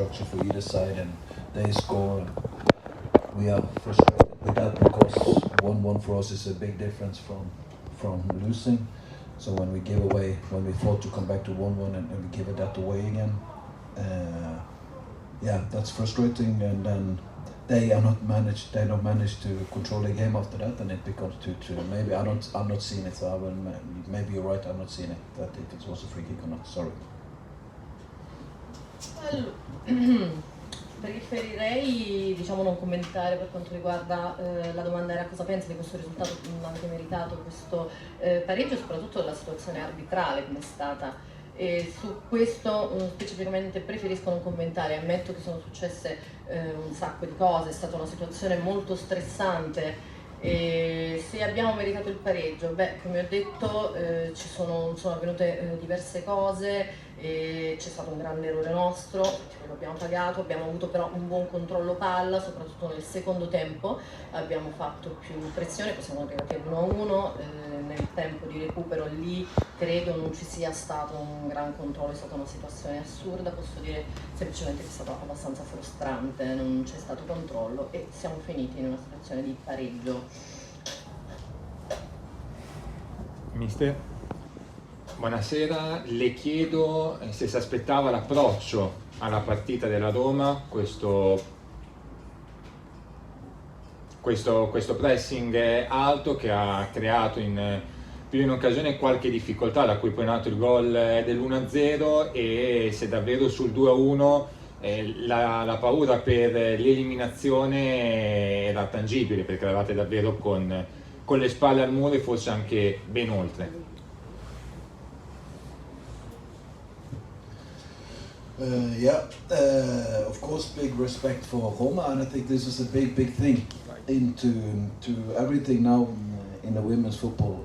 structure for either side, and they score. We are frustrated with that because 1-1 for us is a big difference from losing. So when we fought to come back to 1-1 and we give it that away again, that's frustrating. And then they don't manage to control the game after that, and it becomes 2-2. Maybe I'm not seeing it. So maybe you're right. I'm not seeing it. That if it was a free kick or not. Sorry. Preferirei non commentare per quanto riguarda la domanda era cosa pensi di questo risultato, avete meritato questo pareggio, e soprattutto della situazione arbitrale come è stata. E su questo specificamente preferisco non commentare, ammetto che sono successe un sacco di cose, è stata una situazione molto stressante. E se abbiamo meritato il pareggio, come ho detto sono avvenute diverse cose e c'è stato un grande errore nostro, lo abbiamo pagato, abbiamo avuto però un buon controllo palla, soprattutto nel secondo tempo abbiamo fatto più pressione, poi siamo arrivati all'1-1, nel tempo di recupero lì credo non ci sia stato un gran controllo, è stata una situazione assurda, posso dire semplicemente che è stato abbastanza frustrante, non c'è stato controllo e siamo finiti in una situazione di pareggio. Mister, buonasera, le chiedo se si aspettava l'approccio alla partita della Roma, questo pressing alto che ha creato in più di un'occasione qualche difficoltà, da cui poi è nato il gol dell'1-0, e se davvero sul 2-1 la paura per l'eliminazione era tangibile, perché eravate davvero con le spalle al muro e forse anche ben oltre. Of course, big respect for Roma, and I think this is a big thing into everything now in the women's football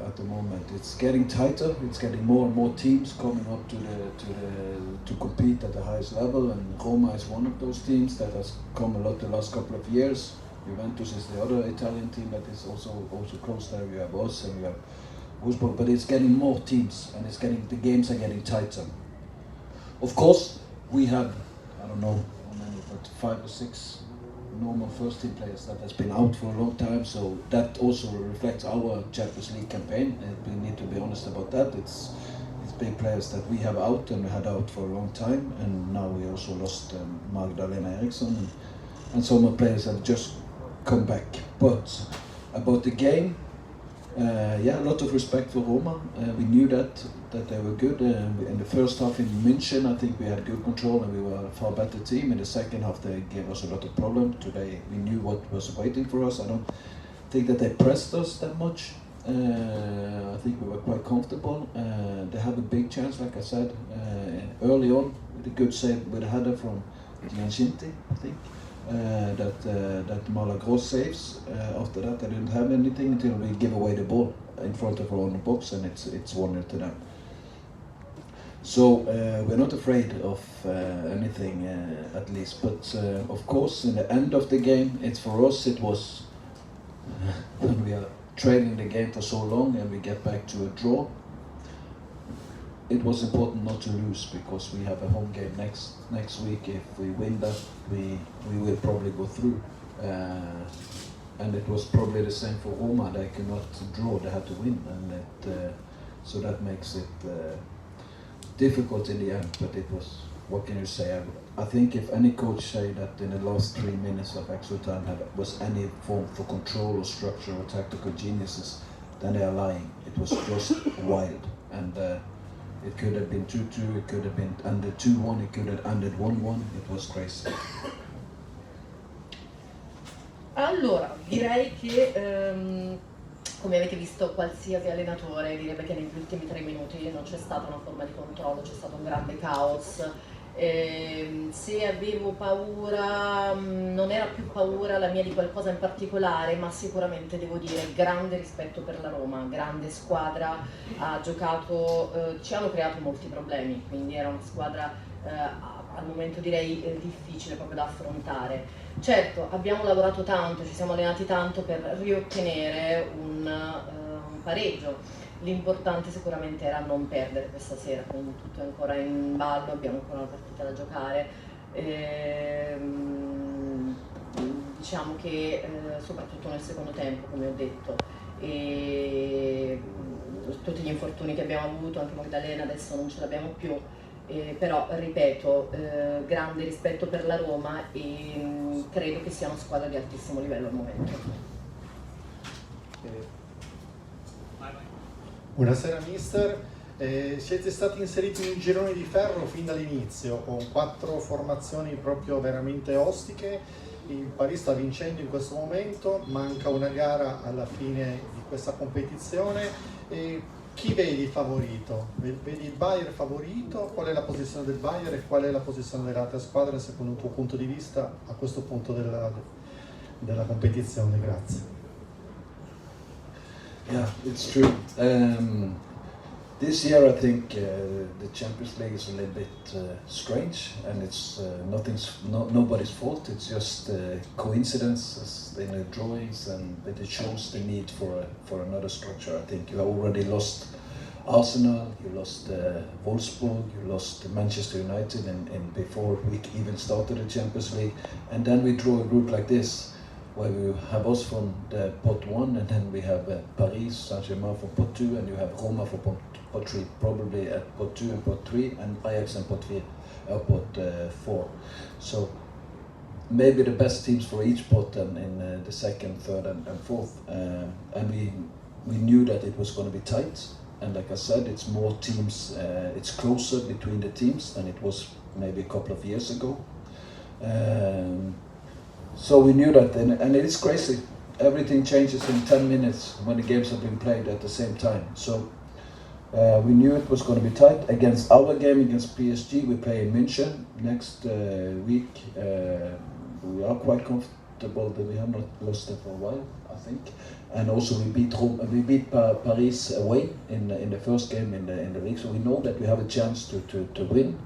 at the moment. It's getting tighter. It's getting more and more teams coming up to compete at the highest level, and Roma is one of those teams that has come a lot the last couple of years. Juventus is the other Italian team that is also close there. You have us and you have Wolfsburg, but it's getting more teams, and the games are getting tighter. Of course, we have, I don't know how many, but 5 or 6 normal first team players that has been out for a long time, so that also reflects our Champions League campaign, and we need to be honest about that. It's big players that we have out and we had out for a long time, and now we also lost Magdalena Eriksson, and some of the players have just come back. But about the game, a lot of respect for Roma. We knew that they were good. In the first half in München, I think we had good control and we were a far better team. In the second half, they gave us a lot of problems. Today, we knew what was waiting for us. I don't think that they pressed us that much. I think we were quite comfortable. They have a big chance, like I said, early on, with a good save with a header from Gianchinti, I think. That Malagros saves. After that, they didn't have anything until we give away the ball in front of our own box, and it's 1-0 to them. So we're not afraid of anything, at least. But of course, in the end of the game, for us it was when we are trailing the game for so long and we get back to a draw. It was important not to lose, because we have a home game next week. If we win that, we will probably go through. And it was probably the same for Roma. They cannot draw; they had to win, and so that makes it difficult in the end. But it was, what can you say? I think if any coach say that in the last 3 minutes of extra time was any form for control or structure or tactical geniuses, then they are lying. It was just wild, and. It could have been 2-2, it could have been ended 2-1, it could have ended 1-1, it was crazy. Allora, direi che come avete visto qualsiasi allenatore direbbe che negli ultimi 3 minuti non c'è stata una forma di controllo, c'è stato un grande caos. Se avevo paura, non era più paura la mia di qualcosa in particolare, ma sicuramente devo dire grande rispetto per la Roma, grande squadra, ha giocato, ci hanno creato molti problemi, quindi era una squadra al momento direi difficile proprio da affrontare. Certo, abbiamo lavorato tanto, ci siamo allenati tanto per riottenere un pareggio. L'importante sicuramente era non perdere questa sera, quindi tutto è ancora in ballo, abbiamo ancora una partita da giocare. Diciamo che soprattutto nel secondo tempo, come ho detto, e tutti gli infortuni che abbiamo avuto, anche Magdalena adesso non ce l'abbiamo più, però ripeto, grande rispetto per la Roma e credo che sia una squadra di altissimo livello al momento. Buonasera mister, siete stati inseriti in un girone di ferro fin dall'inizio con 4 formazioni proprio veramente ostiche. Il Paris sta vincendo in questo momento, manca una gara alla fine di questa competizione. Chi vedi favorito? Vedi il Bayern favorito? Qual è la posizione del Bayern e qual è la posizione delle altre squadre secondo il tuo punto di vista a questo punto della competizione? Grazie. Yeah, it's true. This year I think the Champions League is a little bit strange, and it's nobody's fault. It's just coincidences in the drawings, but it shows the need for another structure. I think you already lost Arsenal, you lost Wolfsburg, you lost Manchester United, and before we even started the Champions League, and then we draw a group like this, where we have us from the pot 1, and then we have Paris Saint-Germain for pot 2, and you have Roma for pot 3, probably at pot 2 and pot 3, and Ajax and pot 4. So maybe the best teams for each pot and in the second, third and fourth. And we knew that it was going to be tight, and like I said, it's more teams, it's closer between the teams than it was maybe a couple of years ago. So we knew that, and it is crazy. Everything changes in 10 minutes when the games have been played at the same time. So we knew it was going to be tight. Against our game against PSG, we play in München next week. We are quite comfortable that we have not lost them for a while, I think. And also we beat Paris away in the first game in the league. So we know that we have a chance to win.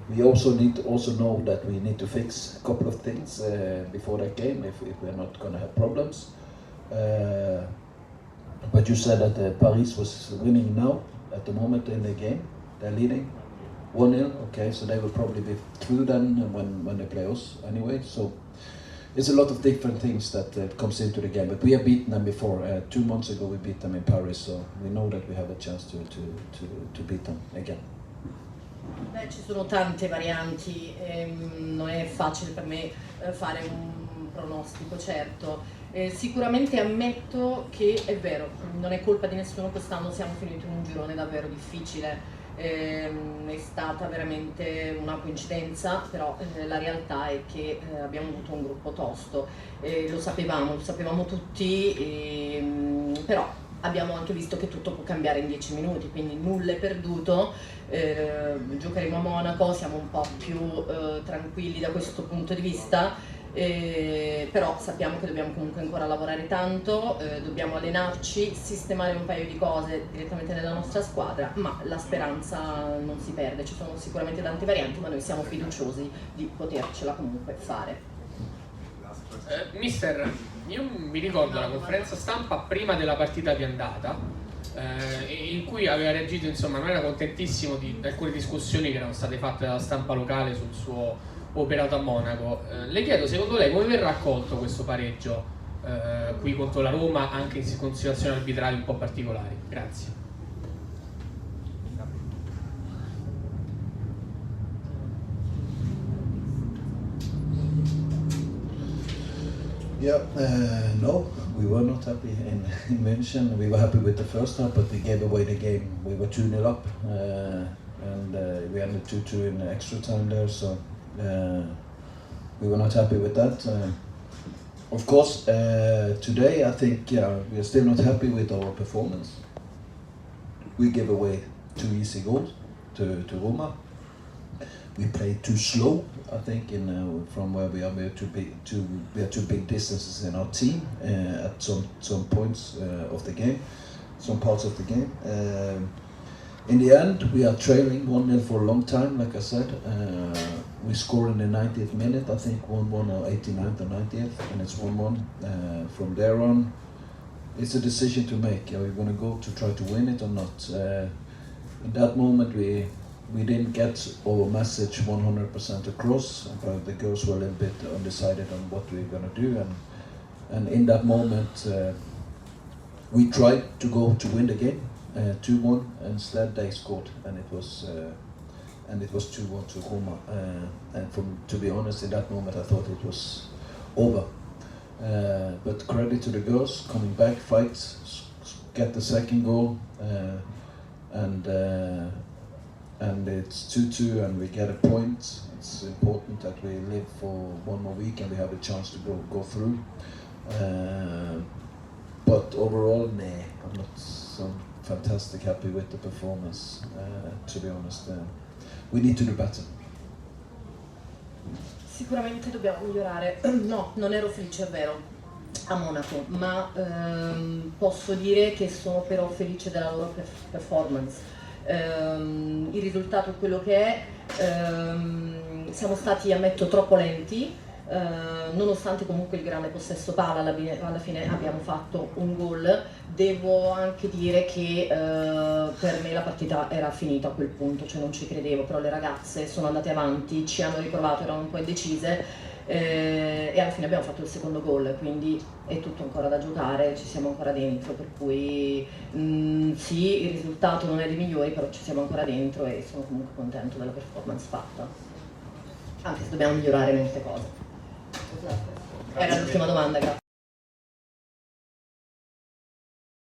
We also need to know that we need to fix a couple of things before that game if we're not going to have problems. But you said that Paris was winning now at the moment in the game. They're leading 1-0. Okay, so they will probably be through then when they play us anyway. So it's a lot of different things that comes into the game. But we have beaten them before. 2 months ago we beat them in Paris, so we know that we have a chance to beat them again. Beh, ci sono tante varianti, non è facile per me fare un pronostico certo. Sicuramente ammetto che è vero, non è colpa di nessuno, quest'anno siamo finiti in un girone davvero difficile, è stata veramente una coincidenza, però la realtà è che abbiamo avuto un gruppo tosto, lo sapevamo tutti, però abbiamo anche visto che tutto può cambiare in 10 minuti, quindi nulla è perduto. Giocheremo a Monaco, siamo un po' più tranquilli da questo punto di vista, però sappiamo che dobbiamo comunque ancora lavorare tanto, dobbiamo allenarci, sistemare un paio di cose direttamente nella nostra squadra, ma la speranza non si perde. Ci sono sicuramente tante varianti, ma noi siamo fiduciosi di potercela comunque fare. Mister, io mi ricordo la conferenza stampa prima della partita di andata, in cui aveva reagito, insomma, non era contentissimo di alcune discussioni che erano state fatte dalla stampa locale sul suo operato a Monaco. Le chiedo, secondo lei, come verrà accolto questo pareggio qui contro la Roma, anche in situazioni arbitrali un po' particolari? Grazie. Yeah, no, we were not happy in München. We were happy with the first half, but we gave away the game. We were 2-0 up, and we ended 2-2 in extra time there, so we were not happy with that. Of course, today I think we are still not happy with our performance. We gave away 2 easy goals to Roma. We played too slow, I think, from where we are. We have too big distances in our team at some points of the game, some parts of the game. In the end, we are trailing 1-0 for a long time, like I said. We score in the 90th minute, I think 1-1 or 89th or 90th, and it's 1-1. From there on, it's a decision to make. Are we going to go to try to win it or not? In that moment, we we didn't get our message 100% across, but the girls were a little bit undecided on what we were going to do, and in that moment we tried to go to win the game 2-1. Instead they scored, and it was 2-1 to Roma, and to be honest, in that moment I thought it was over, but credit to the girls coming back, fight, get the second goal, and it's 2-2 and we get a point. It's important that we live for one more week and we have a chance to go through. But overall, I'm not so fantastic happy with the performance, to be honest. We need to do better. Sicuramente dobbiamo migliorare. No, non ero felice, è vero, a Monaco, ma posso dire che sono però felice della loro performance. Il risultato è quello che è. Siamo stati, ammetto, troppo lenti, nonostante comunque il grande possesso palla, alla fine abbiamo fatto un gol. Devo anche dire che per me la partita era finita a quel punto, cioè non ci credevo, però le ragazze sono andate avanti, ci hanno riprovato, erano un po' indecise, e alla fine abbiamo fatto il secondo gol, quindi è tutto ancora da giocare, ci siamo ancora dentro, per cui sì, il risultato non è dei migliori, però ci siamo ancora dentro e sono comunque contento della performance fatta, anche se dobbiamo migliorare molte cose. Era l'ultima domanda, grazie.